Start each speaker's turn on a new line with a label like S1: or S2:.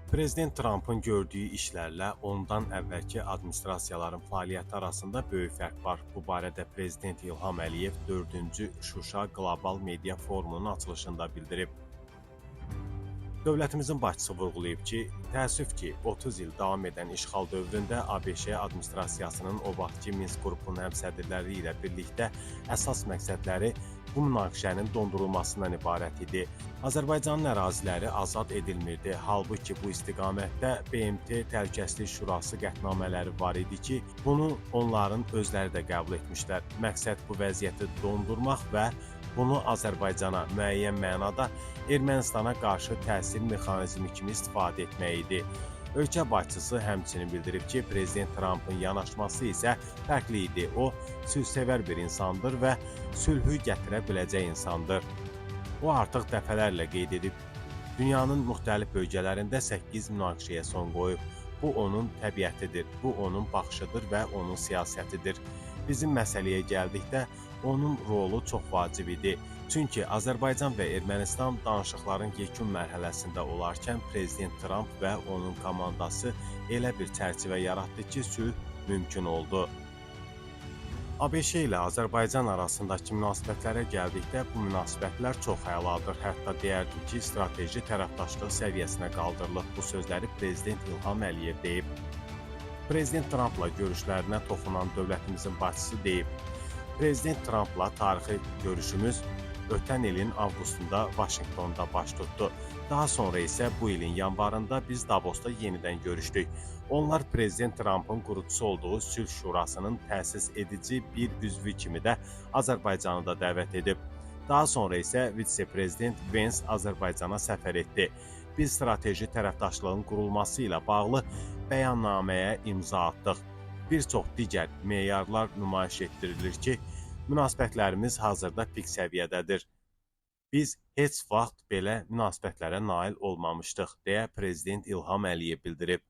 S1: Prezident Trampın gördüyü işlərlə ondan əvvəlki administrasiyaların fəaliyyəti arasında böyük fərq var. Bu barədə Prezident İlham Əliyev 4-cü Şuşa Qlobal Media Forumunun açılışında bildirib. Dövlətimizin başçısı vurğulayıb ki, təəssüf ki, 30 il davam edən işğal dövründə ABŞ administrasiyasının o vaxtki Minsk qrupunun həmsədrləri ilə birlikdə əsas məqsədləri bu münaqişənin dondurulmasından ibarət idi. Azərbaycanın əraziləri azad edilmirdi. Halbuki bu istiqamətdə BMT Təhlükəsizlik Şurası qətnamələri var idi ki, bunu onların özləri də qəbul etmişlər. Məqsəd bu vəziyyəti dondurmaq və bunu Azərbaycana müəyyən mənada Ermənistana qarşı təsir mexanizmi kimi istifadə etmək idi. Ölkə başçısı həmçinin bildirib ki, Prezident Trampın yanaşması isə fərqli idi. O, sülhsevər bir insandır və sülhü gətirə biləcək insandır. O artıq dəfələrlə qeyd edib, dünyanın müxtəlif bölgələrində 8 münaqişəyə son qoyub. Bu onun təbiətidir, bu onun baxışıdır və onun siyasətidir. Bizim məsələyə gəldikdə onun rolu çox vacib idi. Çünki Azərbaycan və Ermənistan danışıqların yekun mərhələsində olarkən Prezident Tramp və onun komandası elə bir çərçivə yaratdı ki, sülh mümkün oldu. ABŞ ilə Azərbaycan arasındakı münasibətlərə gəldikdə bu münasibətlər çox əladır. Hətta deyərdim ki, strateji tərəfdaşlıq səviyyəsinə qaldırılıb. Bu sözləri Prezident İlham Əliyev deyib. Prezident Trampla görüşlərinə toxunan dövlətimizin başçısı deyib. Prezident Trampla tarixi görüşümüz ötən ilin avqustunda Vaşinqtonda baş tutdu. Daha sonra isə bu ilin yanvarında biz Davosda yenidən görüşdük. Onlar Prezident Trampın qurucusu olduğu Sülh Şurasının təsis edici bir üzvü kimi də Azərbaycanı da dəvət edib. Daha sonra isə vitse-prezident Vance Azərbaycana səfər etdi. Biz strateji tərəfdaşlığın qurulması ilə bağlı bəyannaməyə imza atdıq. Bir çox digər meyarlar nümayiş etdirilir ki, münasibətlərimiz hazırda pik səviyyədədir. Biz heç vaxt belə münasibətlərə nail olmamışdıq, deyə Prezident İlham Əliyev bildirib.